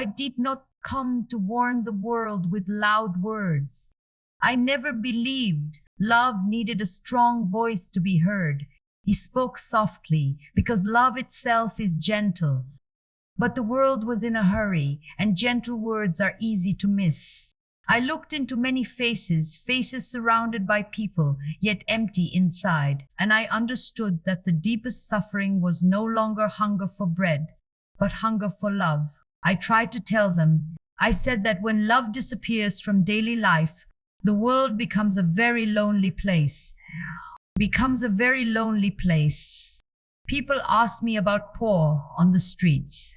I did not come to warn the world with loud words. I never believed love needed a strong voice to be heard. He spoke softly because love itself is gentle. But the world was in a hurry, and gentle words are easy to miss. I looked into many faces, faces surrounded by people, yet empty inside, and I understood that the deepest suffering was no longer hunger for bread, but hunger for love. I tried to tell them. I said that when love disappears from daily life, the world becomes a very lonely place. People asked me about poor on the streets.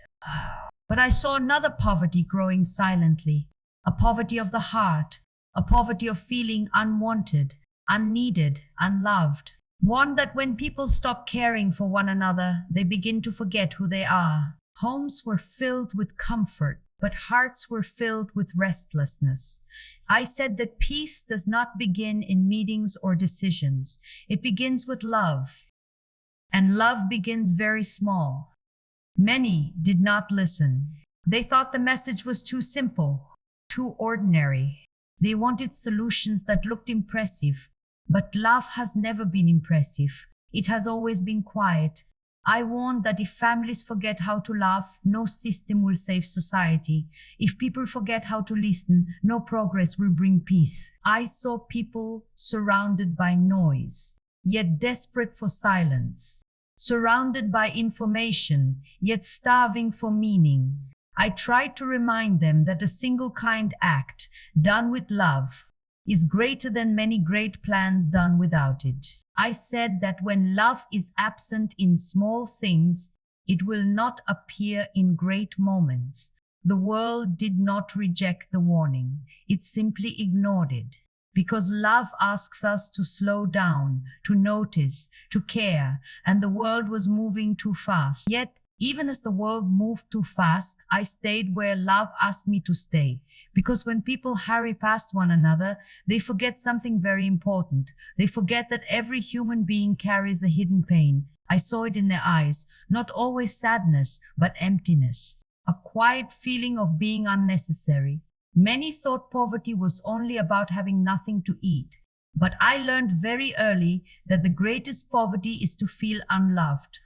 But I saw another poverty growing silently, a poverty of the heart, a poverty of feeling unwanted, unneeded, unloved. One that when people stop caring for one another, they begin to forget who they are. Homes were filled with comfort, but hearts were filled with restlessness. I said that peace does not begin in meetings or decisions. It begins with love. And love begins very small. Many did not listen. They thought the message was too simple, too ordinary. They wanted solutions that looked impressive. But love has never been impressive. It has always been quiet. I warned that if families forget how to love, no system will save society. If people forget how to listen, no progress will bring peace. I saw people surrounded by noise, yet desperate for silence. Surrounded by information, yet starving for meaning. I tried to remind them that a single kind act, done with love, is greater than many great plans done without it. I said that when love is absent in small things, it will not appear in great moments. The world did not reject the warning. It simply ignored it. Because love asks us to slow down, to notice, to care, and the world was moving too fast. Yet, even as the world moved too fast, I stayed where love asked me to stay. Because when people hurry past one another, they forget something very important. They forget that every human being carries a hidden pain. I saw it in their eyes, not always sadness, but emptiness. A quiet feeling of being unnecessary. Many thought poverty was only about having nothing to eat. But I learned very early that the greatest poverty is to feel unloved.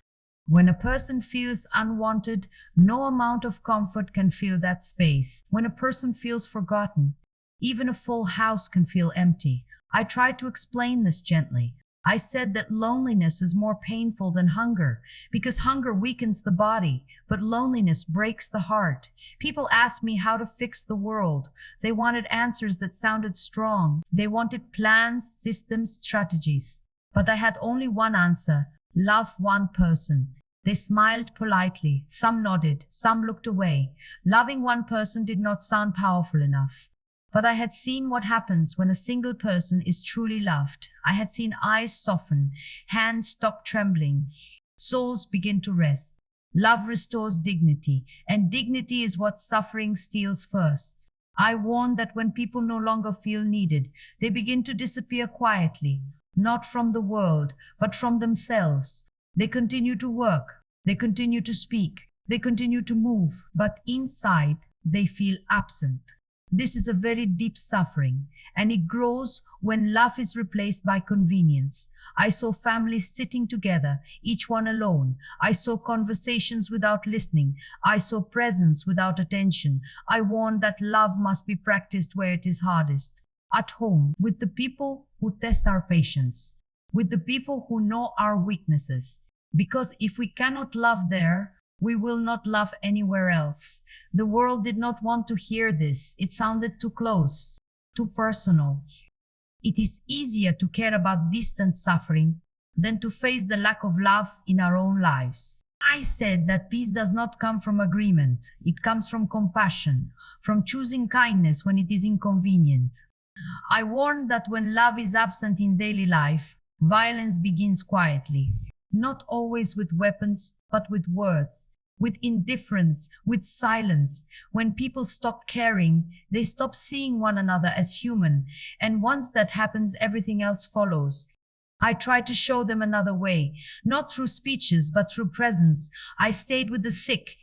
When a person feels unwanted, no amount of comfort can fill that space. When a person feels forgotten, even a full house can feel empty. I tried to explain this gently. I said that loneliness is more painful than hunger, because hunger weakens the body, but loneliness breaks the heart. People asked me how to fix the world. They wanted answers that sounded strong. They wanted plans, systems, strategies. But I had only one answer: love one person. They smiled politely. Some nodded, some looked away. Loving one person did not sound powerful enough. But I had seen what happens when a single person is truly loved. I had seen eyes soften, hands stop trembling, souls begin to rest. Love restores dignity, and dignity is what suffering steals first. I warned that when people no longer feel needed, they begin to disappear quietly, not from the world, but from themselves. They continue to work, they continue to speak, they continue to move, but inside they feel absent. This is a very deep suffering, and it grows when love is replaced by convenience. I saw families sitting together, each one alone. I saw conversations without listening. I saw presence without attention. I warned that love must be practiced where it is hardest. At home, with the people who test our patience, with the people who know our weaknesses. Because if we cannot love there, we will not love anywhere else. The world did not want to hear this. It sounded too close, too personal. It is easier to care about distant suffering than to face the lack of love in our own lives. I said that peace does not come from agreement. It comes from compassion, from choosing kindness when it is inconvenient. I warned that when love is absent in daily life, violence begins quietly. Not always with weapons, but with words, with indifference, with silence. When people stop caring, they stop seeing one another as human, and once that happens, everything else follows. I tried to show them another way, not through speeches, but through presence. I stayed with the sick,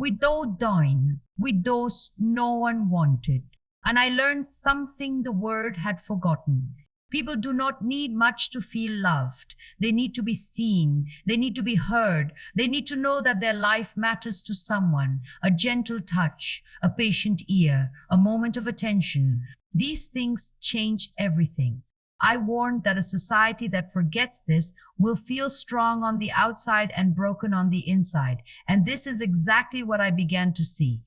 with those dying, with those no one wanted. And I learned something the world had forgotten. People do not need much to feel loved. They need to be seen. They need to be heard. They need to know that their life matters to someone. A gentle touch, a patient ear, a moment of attention. These things change everything. I warned that a society that forgets this will feel strong on the outside and broken on the inside. And this is exactly what I began to see.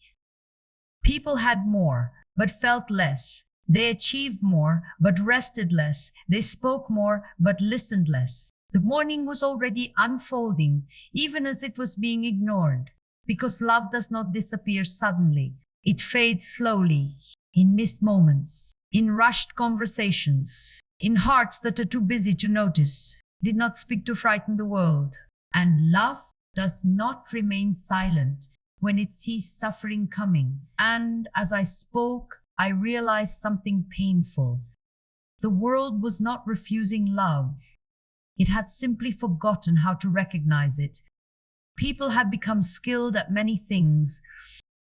People had more, but felt less. They achieved more, but rested less. They spoke more, but listened less. The morning was already unfolding, even as it was being ignored. Because love does not disappear suddenly. It fades slowly, in missed moments, in rushed conversations, in hearts that are too busy to notice, did not speak to frighten the world. And love does not remain silent when it sees suffering coming. And as I spoke, I realized something painful. The world was not refusing love. It had simply forgotten how to recognize it. People had become skilled at many things.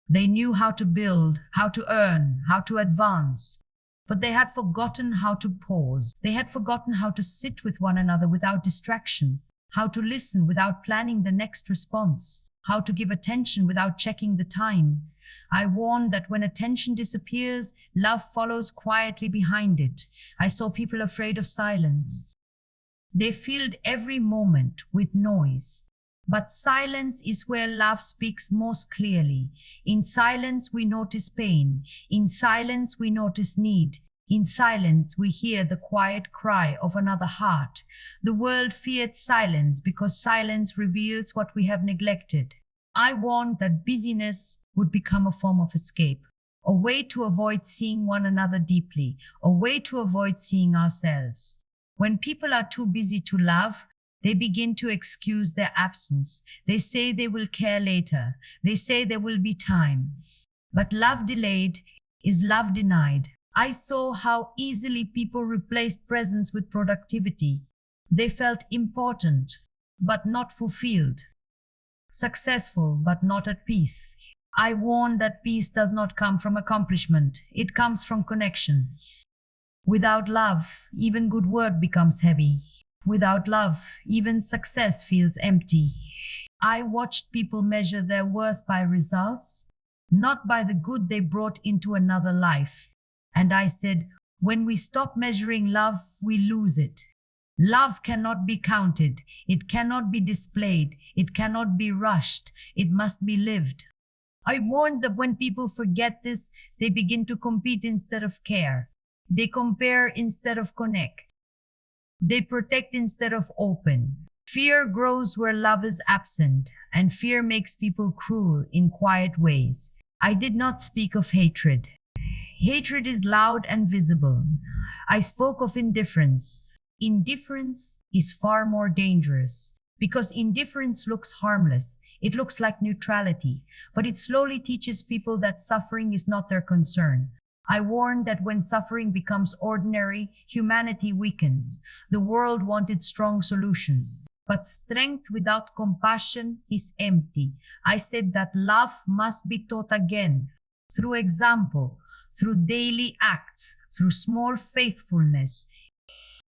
They knew how to build, how to earn, how to advance. But they had forgotten how to pause. They had forgotten how to sit with one another without distraction, how to listen without planning the next response, how to give attention without checking the time. I warned that when attention disappears, love follows quietly behind it. I saw people afraid of silence. They filled every moment with noise. But silence is where love speaks most clearly. In silence we notice pain. In silence we notice need. In silence we hear the quiet cry of another heart. The world feared silence because silence reveals what we have neglected. I warned that busyness would become a form of escape, a way to avoid seeing one another deeply, a way to avoid seeing ourselves. When people are too busy to love, they begin to excuse their absence. They say they will care later. They say there will be time. But love delayed is love denied. I saw how easily people replaced presence with productivity. They felt important, but not fulfilled. Successful, but not at peace. I warn that peace does not come from accomplishment. It comes from connection. Without love, even good work becomes heavy. Without love, even success feels empty. I watched people measure their worth by results, not by the good they brought into another life. And I said, when we stop measuring love, we lose it. Love cannot be counted. It cannot be displayed. It cannot be rushed. It must be lived. I warned that when people forget this, they begin to compete instead of care. They compare instead of connect. They protect instead of open. Fear grows where love is absent, and fear makes people cruel in quiet ways. I did not speak of hatred. Hatred is loud and visible. I spoke of indifference. Indifference is far more dangerous because indifference looks harmless. It looks like neutrality, but it slowly teaches people that suffering is not their concern. I warned that when suffering becomes ordinary, humanity weakens. The world wanted strong solutions, but strength without compassion is empty. I said that love must be taught again, through example, through daily acts, through small faithfulness.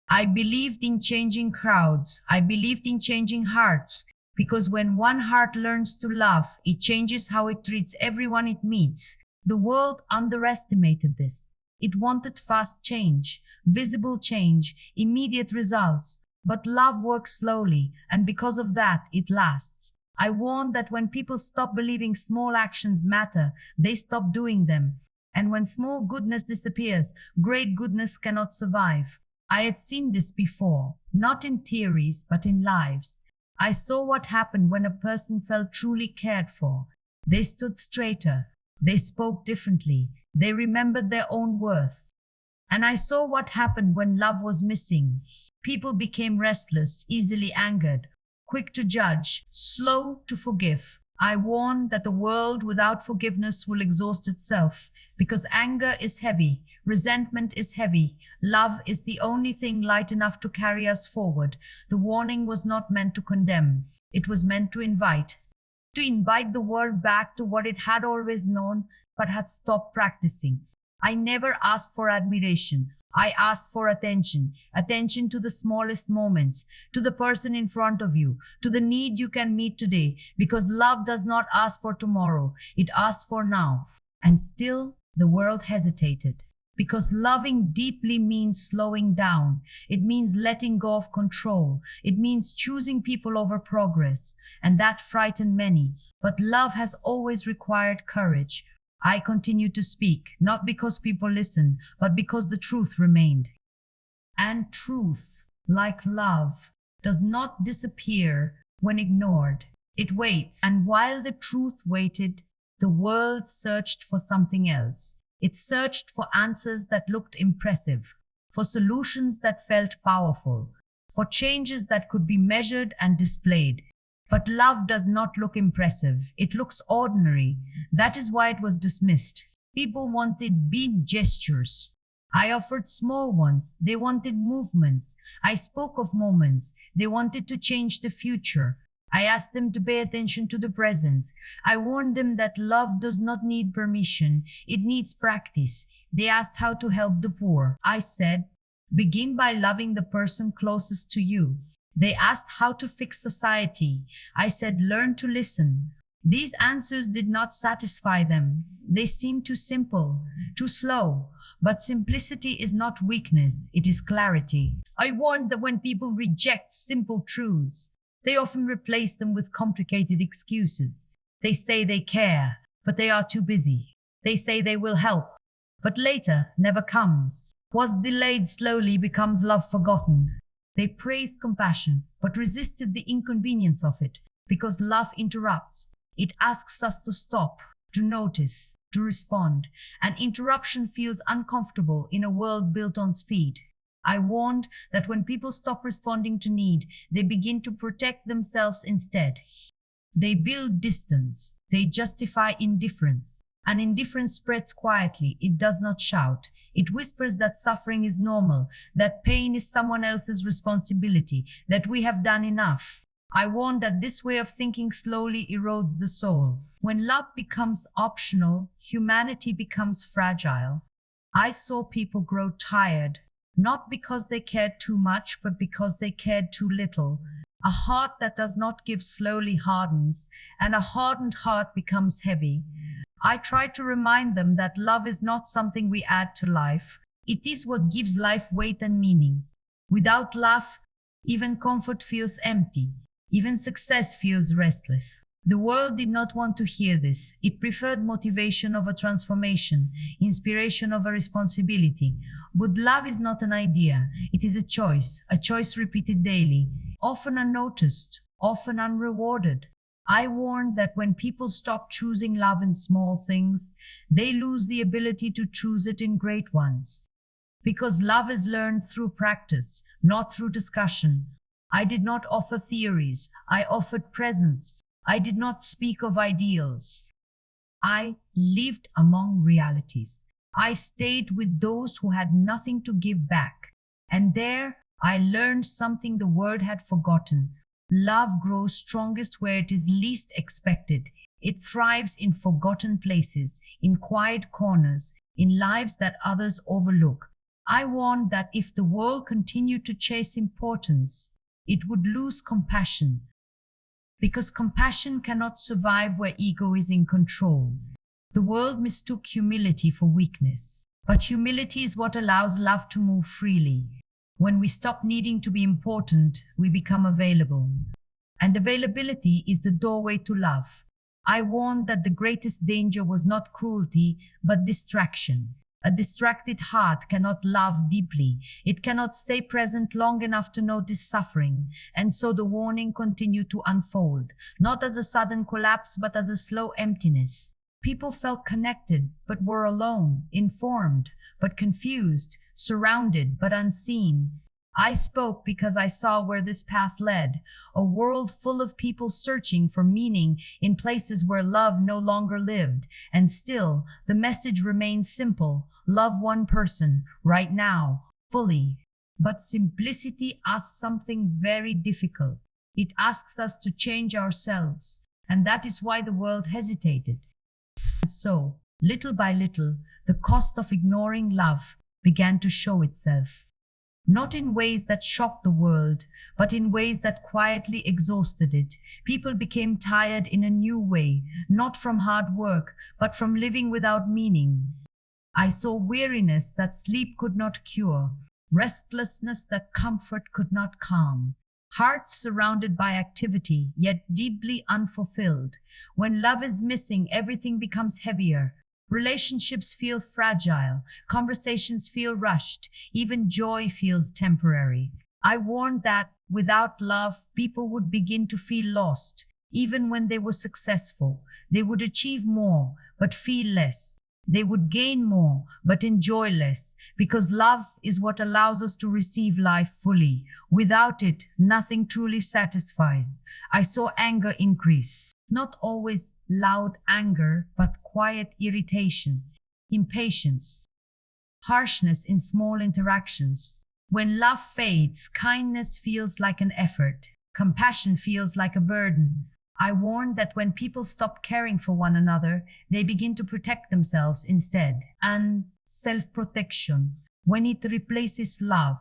I believed in changing crowds. I believed in changing hearts, because when one heart learns to love, it changes how it treats everyone it meets. The world underestimated this. It wanted fast change, visible change, immediate results. But love works slowly, and because of that, it lasts. I warned that when people stop believing small actions matter, they stop doing them. And when small goodness disappears, great goodness cannot survive. I had seen this before, not in theories, but in lives. I saw what happened when a person felt truly cared for. They stood straighter. They spoke differently. They remembered their own worth. And I saw what happened when love was missing. People became restless, easily angered, quick to judge, slow to forgive. I warned that a world without forgiveness will exhaust itself, because anger is heavy, resentment is heavy, love is the only thing light enough to carry us forward. The warning was not meant to condemn. It was meant to invite. to invite the world back to what it had always known but had stopped practicing. I never asked for admiration. I asked for attention, attention to the smallest moments, to the person in front of you, to the need you can meet today, because love does not ask for tomorrow, it asks for now. And still, the world hesitated. Because loving deeply means slowing down. It means letting go of control. It means choosing people over progress. And that frightened many. But love has always required courage. I continued to speak, not because people listened, but because the truth remained. And truth, like love, does not disappear when ignored. It waits. And while the truth waited, the world searched for something else. It searched for answers that looked impressive, for solutions that felt powerful, for changes that could be measured and displayed. But love does not look impressive. It looks ordinary. That is why it was dismissed. People wanted big gestures. I offered small ones. They wanted movements. I spoke of moments. They wanted to change the future. I asked them to pay attention to the present. I warned them that love does not need permission. It needs practice. They asked how to help the poor. I said, begin by loving the person closest to you. They asked how to fix society. I said, learn to listen. These answers did not satisfy them. They seemed too simple, too slow. But simplicity is not weakness, it is clarity. I warned that when people reject simple truths, they often replace them with complicated excuses. They say they care, but they are too busy. They say they will help, but later never comes. What's delayed slowly becomes love forgotten. They praised compassion, but resisted the inconvenience of it, because love interrupts. It asks us to stop, to notice, to respond. And interruption feels uncomfortable in a world built on speed. I warned that when people stop responding to need, they begin to protect themselves instead. They build distance. They justify indifference. And indifference spreads quietly. It does not shout. It whispers that suffering is normal, that pain is someone else's responsibility, that we have done enough. I warn that this way of thinking slowly erodes the soul. When love becomes optional, humanity becomes fragile. I saw people grow tired, not because they cared too much, but because they cared too little. A heart that does not give slowly hardens, and a hardened heart becomes heavy. I try to remind them that love is not something we add to life. It is what gives life weight and meaning. Without love, even comfort feels empty. Even success feels restless. The world did not want to hear this. It preferred motivation over transformation, inspiration over responsibility. But love is not an idea. It is a choice repeated daily, often unnoticed, often unrewarded. I warned that when people stop choosing love in small things, they lose the ability to choose it in great ones. Because love is learned through practice, not through discussion. I did not offer theories. I offered presence. I did not speak of ideals. I lived among realities. I stayed with those who had nothing to give back. And there I learned something the world had forgotten. Love grows strongest where it is least expected. It thrives in forgotten places, in quiet corners, in lives that others overlook. I warned that if the world continued to chase importance, it would lose compassion. Because compassion cannot survive where ego is in control. The world mistook humility for weakness. But humility is what allows love to move freely. When we stop needing to be important, we become available. And availability is the doorway to love. I warned that the greatest danger was not cruelty, but distraction. A distracted heart cannot love deeply. It cannot stay present long enough to notice suffering. And so the warning continued to unfold, not as a sudden collapse, but as a slow emptiness. People felt connected, but were alone, informed, but confused, surrounded, but unseen. I spoke because I saw where this path led, a world full of people searching for meaning in places where love no longer lived. And still, the message remains simple: love one person, right now, fully. But simplicity asks something very difficult. It asks us to change ourselves, And that is why the world hesitated. And so, little by little, the cost of ignoring love began to show itself. Not in ways that shocked the world, but in ways that quietly exhausted it. People became tired in a new way, not from hard work, but from living without meaning. I saw weariness that sleep could not cure, restlessness that comfort could not calm. Hearts surrounded by activity, yet deeply unfulfilled. When love is missing, everything becomes heavier. Relationships feel fragile, conversations feel rushed, even joy feels temporary. I warned that without love, people would begin to feel lost. Even when they were successful, they would achieve more, but feel less. They would gain more, but enjoy less, because love is what allows us to receive life fully. Without it, nothing truly satisfies. I saw anger increase. Not always loud anger, but quiet irritation, impatience, harshness in small interactions. When love fades, kindness feels like an effort, compassion feels like a burden. I warned that when people stop caring for one another, they begin to protect themselves instead. And self-protection, when it replaces love,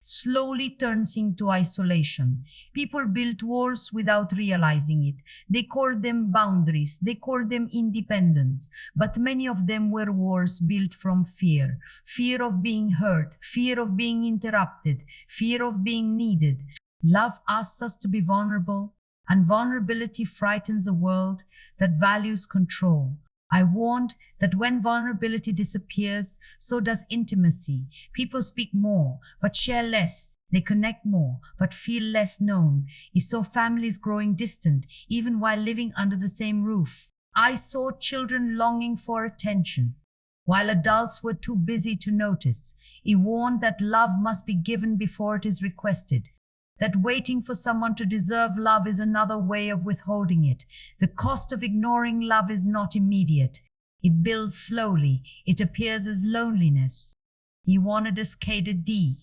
slowly turns into isolation. People built wars without realizing it. They called them boundaries, they called them independence, but many of them were wars built from fear. Fear of being hurt, fear of being interrupted, fear of being needed. Love asks us to be vulnerable, and vulnerability frightens a world that values control. I warned that when vulnerability disappears, so does intimacy. People speak more, but share less. They connect more, but feel less known. I saw families growing distant, even while living under the same roof. I saw children longing for attention, while adults were too busy to notice. He warned that love must be given before it is requested, that waiting for someone to deserve love is another way of withholding it. The cost of ignoring love is not immediate. It builds slowly. It appears as loneliness. He wanted a scaled D,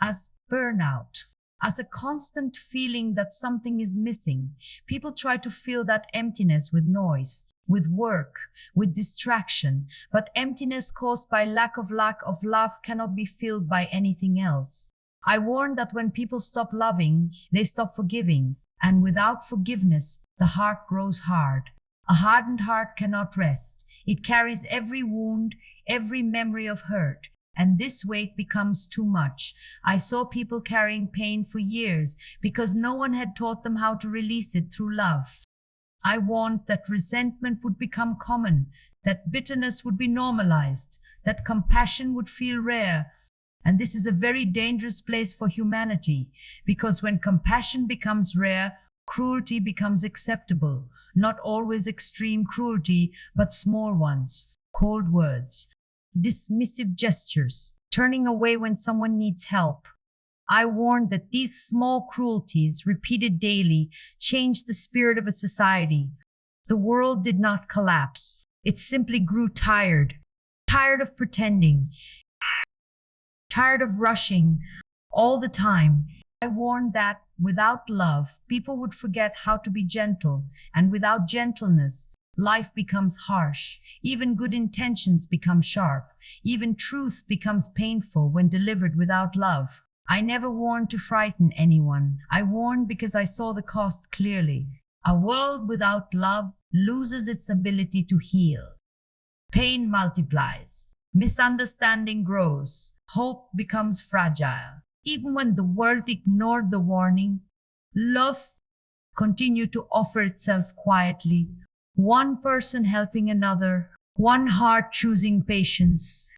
as burnout, as a constant feeling that something is missing. People try to fill that emptiness with noise, with work, with distraction, but emptiness caused by lack of love cannot be filled by anything else. I warned that when people stop loving, they stop forgiving, and without forgiveness, the heart grows hard. A hardened heart cannot rest. It carries every wound, every memory of hurt, and this weight becomes too much. I saw people carrying pain for years because no one had taught them how to release it through love. I warned that resentment would become common, that bitterness would be normalized, that compassion would feel rare. And this is a very dangerous place for humanity, because when compassion becomes rare, cruelty becomes acceptable. Not always extreme cruelty, but small ones, cold words, dismissive gestures, turning away when someone needs help. I warned that these small cruelties, repeated daily, changed the spirit of a society. The world did not collapse. It simply grew tired, tired of pretending, tired of rushing all the time. I warned that without love, people would forget how to be gentle, and without gentleness, life becomes harsh. Even good intentions become sharp. Even truth becomes painful when delivered without love. I never warned to frighten anyone. I warned because I saw the cost clearly. A world without love loses its ability to heal. Pain multiplies. Misunderstanding grows. Hope becomes fragile. Even when the world ignored the warning, love continued to offer itself quietly. One person helping another, one heart choosing patience,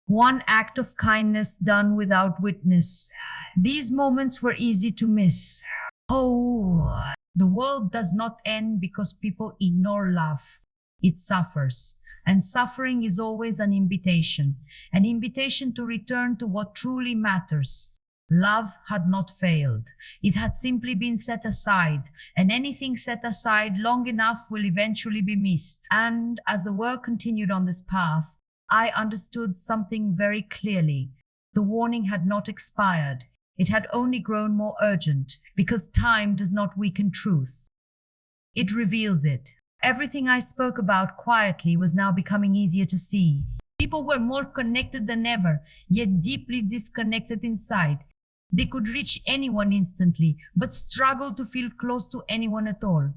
one act of kindness done without witness. These moments were easy to miss. Oh, the world does not end because people ignore love. It suffers. And suffering is always an invitation to return to what truly matters. Love had not failed. It had simply been set aside, and anything set aside long enough will eventually be missed. And as the world continued on this path, I understood something very clearly. The warning had not expired. It had only grown more urgent, because time does not weaken truth. It reveals it. Everything I spoke about quietly was now becoming easier to see. People were more connected than ever, yet deeply disconnected inside. They could reach anyone instantly, but struggled to feel close to anyone at all.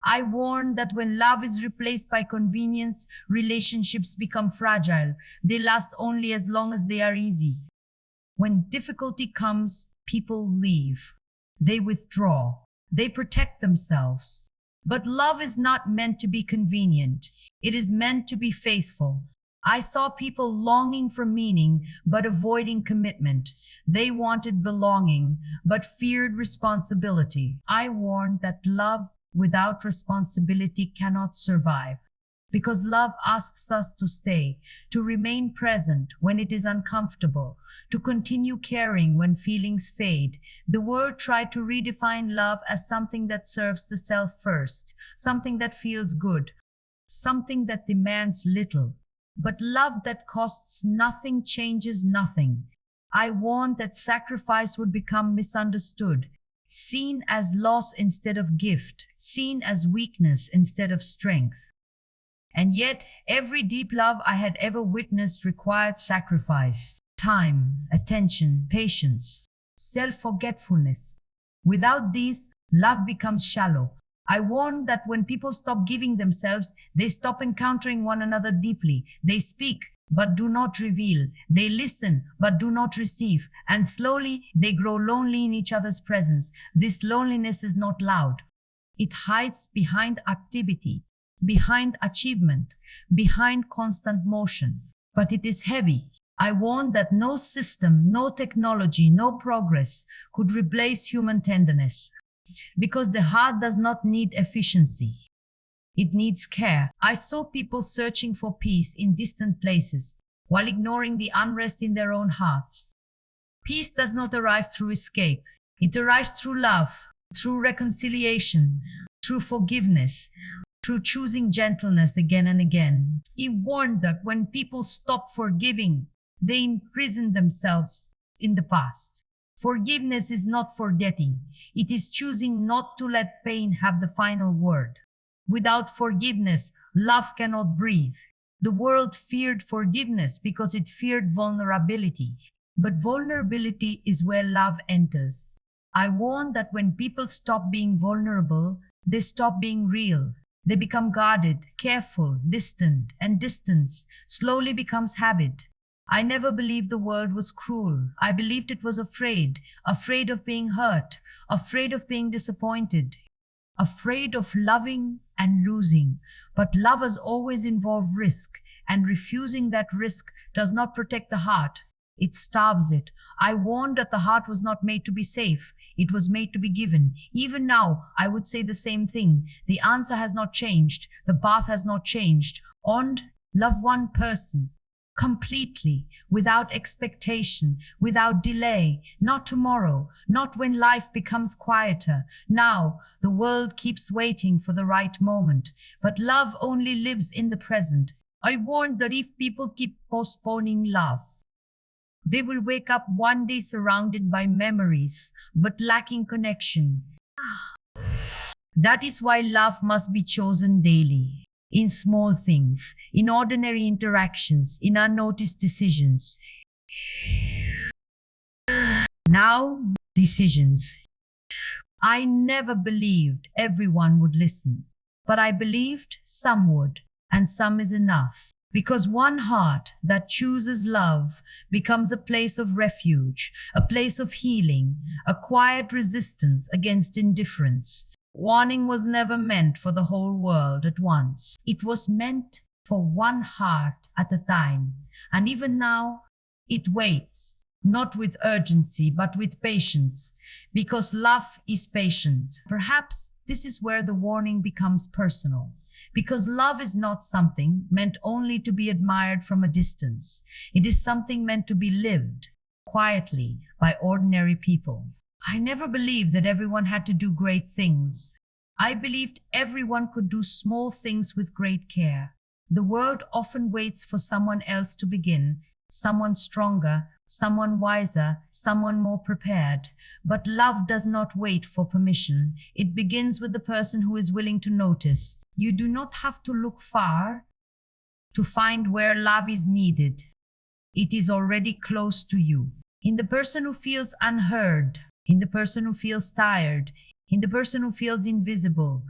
I warned that when love is replaced by convenience, relationships become fragile. They last only as long as they are easy. When difficulty comes, people leave. They withdraw. They protect themselves. But love is not meant to be convenient. It is meant to be faithful. I saw people longing for meaning, but avoiding commitment. They wanted belonging, but feared responsibility. I warned that love without responsibility cannot survive. Because love asks us to stay, to remain present when it is uncomfortable, to continue caring when feelings fade. The world tried to redefine love as something that serves the self first, something that feels good, something that demands little. But love that costs nothing changes nothing. I warned that sacrifice would become misunderstood, seen as loss instead of gift, seen as weakness instead of strength. And yet, every deep love I had ever witnessed required sacrifice, time, attention, patience, self-forgetfulness. Without these, love becomes shallow. I warned that when people stop giving themselves, they stop encountering one another deeply. They speak, but do not reveal. They listen, but do not receive. And slowly, they grow lonely in each other's presence. This loneliness is not loud. It hides behind activity, behind achievement, behind constant motion. But it is heavy. I warned that no system, no technology, no progress could replace human tenderness. Because the heart does not need efficiency. It needs care. I saw people searching for peace in distant places while ignoring the unrest in their own hearts. Peace does not arrive through escape. It arrives through love, through reconciliation, through forgiveness, through choosing gentleness again and again. He warned that when people stop forgiving, they imprison themselves in the past. Forgiveness is not forgetting. It is choosing not to let pain have the final word. Without forgiveness, love cannot breathe. The world feared forgiveness because it feared vulnerability. But vulnerability is where love enters. I warn that when people stop being vulnerable, they stop being real. They become guarded, careful, distant, and distance slowly becomes habit. I never believed the world was cruel. I believed it was afraid of being hurt, afraid of being disappointed, afraid of loving and losing. But lovers always involve risk, and refusing that risk does not protect the heart. It starves it. I warned that the heart was not made to be safe. It was made to be given. Even now, I would say the same thing. The answer has not changed. The path has not changed. And love one person. Completely, without expectation, without delay, not tomorrow, not when life becomes quieter. Now, the world keeps waiting for the right moment, but love only lives in the present. I warned that if people keep postponing love, they will wake up one day surrounded by memories, but lacking connection. That is why love must be chosen daily. In small things, in ordinary interactions, in unnoticed decisions. Now, decisions. I never believed everyone would listen, but I believed some would, and some is enough. Because one heart that chooses love becomes a place of refuge, a place of healing, a quiet resistance against indifference. Warning was never meant for the whole world at once. It was meant for one heart at a time. And even now, it waits, not with urgency, but with patience, because love is patient. Perhaps this is where the warning becomes personal, because love is not something meant only to be admired from a distance. It is something meant to be lived quietly by ordinary people. I never believed that everyone had to do great things. I believed everyone could do small things with great care. The world often waits for someone else to begin, someone stronger, someone wiser, someone more prepared. But love does not wait for permission. It begins with the person who is willing to notice. You do not have to look far to find where love is needed. It is already close to you. In the person who feels unheard, in the person who feels tired, in the person who feels invisible.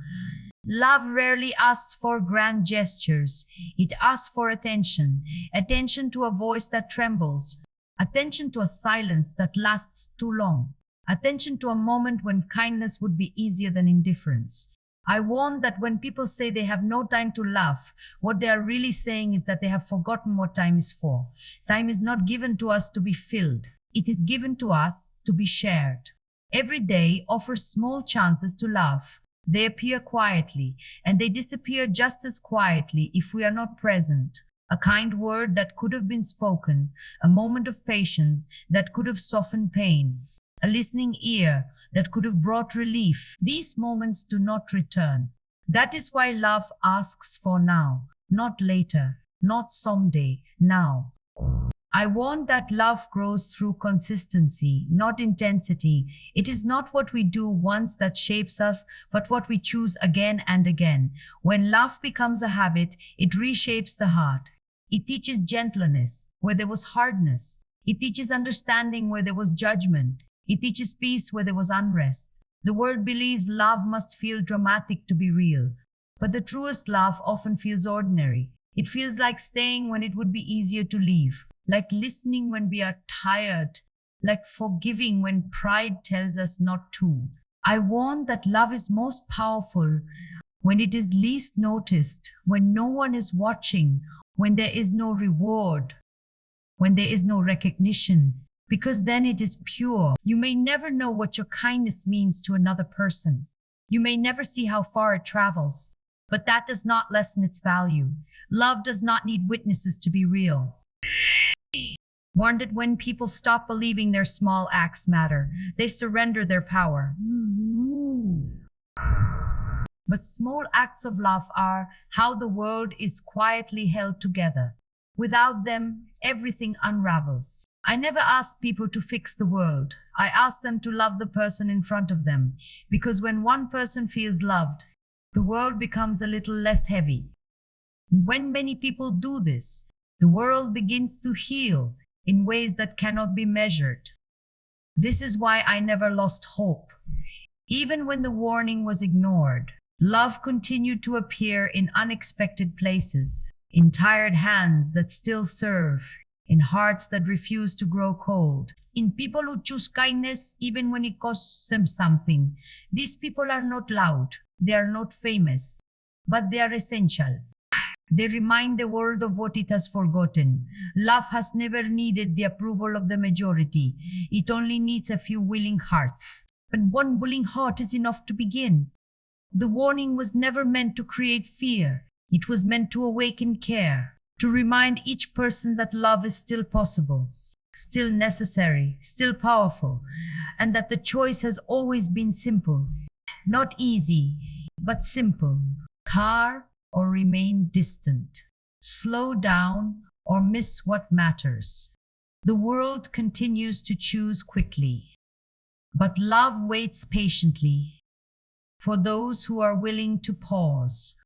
Love rarely asks for grand gestures. It asks for attention. Attention to a voice that trembles. Attention to a silence that lasts too long. Attention to a moment when kindness would be easier than indifference. I warn that when people say they have no time to love, what they are really saying is that they have forgotten what time is for. Time is not given to us to be filled. It is given to us to be shared. Every day offers small chances to love. They appear quietly, and they disappear just as quietly if we are not present. A kind word that could have been spoken, a moment of patience that could have softened pain, a listening ear that could have brought relief. These moments do not return. That is why love asks for now, not later, not someday, now. I want that love grows through consistency, not intensity. It is not what we do once that shapes us, but what we choose again and again. When love becomes a habit, it reshapes the heart. It teaches gentleness where there was hardness. It teaches understanding where there was judgment. It teaches peace where there was unrest. The world believes love must feel dramatic to be real, but the truest love often feels ordinary. It feels like staying when it would be easier to leave, like listening when we are tired, like forgiving when pride tells us not to. I warn that love is most powerful when it is least noticed, when no one is watching, when there is no reward, when there is no recognition, because then it is pure. You may never know what your kindness means to another person. You may never see how far it travels, but that does not lessen its value. Love does not need witnesses to be real. Warned that when people stop believing their small acts matter, they surrender their power. But small acts of love are how the world is quietly held together. Without them, everything unravels. I never ask people to fix the world. I ask them to love the person in front of them, because when one person feels loved, the world becomes a little less heavy. When many people do this, the world begins to heal in ways that cannot be measured. This is why I never lost hope. Even when the warning was ignored, love continued to appear in unexpected places, in tired hands that still serve, in hearts that refuse to grow cold, in people who choose kindness even when it costs them something. These people are not loud, they are not famous, but they are essential. They remind the world of what it has forgotten. Love has never needed the approval of the majority. It only needs a few willing hearts. But one willing heart is enough to begin. The warning was never meant to create fear. It was meant to awaken care, to remind each person that love is still possible, still necessary, still powerful, and that the choice has always been simple. Not easy, but simple. Carve or remain distant. Slow down or miss what matters. The world continues to choose quickly, but love waits patiently for those who are willing to pause.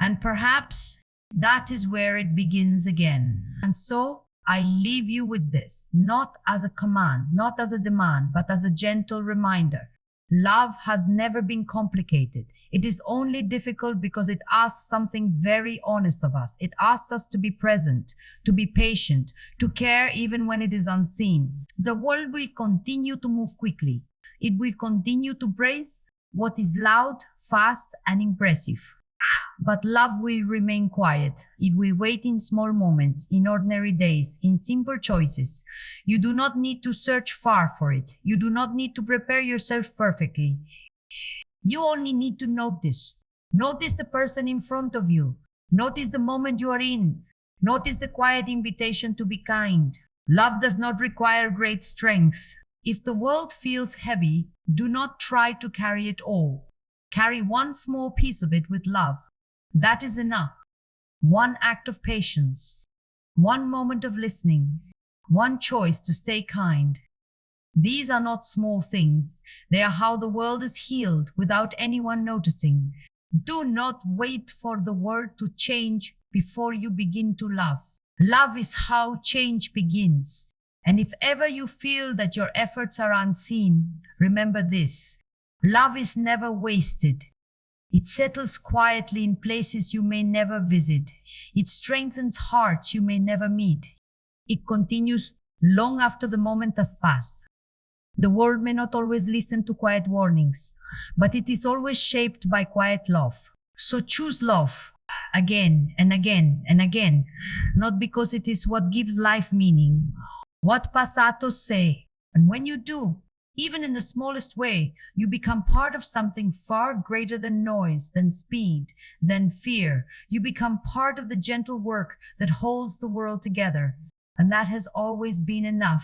And perhaps that is where it begins again. And so I leave you with this, not as a command, not as a demand, but as a gentle reminder. Love has never been complicated. It is only difficult because it asks something very honest of us. It asks us to be present, to be patient, to care even when it is unseen. The world will continue to move quickly. It will continue to praise what is loud, fast, and impressive. But love will remain quiet. It will wait in small moments, in ordinary days, in simple choices. You do not need to search far for it. You do not need to prepare yourself perfectly. You only need to notice. Notice the person in front of you. Notice the moment you are in. Notice the quiet invitation to be kind. Love does not require great strength. If the world feels heavy, do not try to carry it all. Carry one small piece of it with love. That is enough. One act of patience, one moment of listening, one choice to stay kind. These are not small things. They are how the world is healed without anyone noticing. Do not wait for the world to change before you begin to love. Love is how change begins. And if ever you feel that your efforts are unseen, remember this. Love is never wasted. It settles quietly in places you may never visit. It strengthens hearts you may never meet. It continues long after the moment has passed. The world may not always listen to quiet warnings, but it is always shaped by quiet love. So choose love again and again and again, not because it is what gives life meaning, what pasatos say. And when you do, even in the smallest way, you become part of something far greater than noise, than speed, than fear. You become part of the gentle work that holds the world together. And that has always been enough.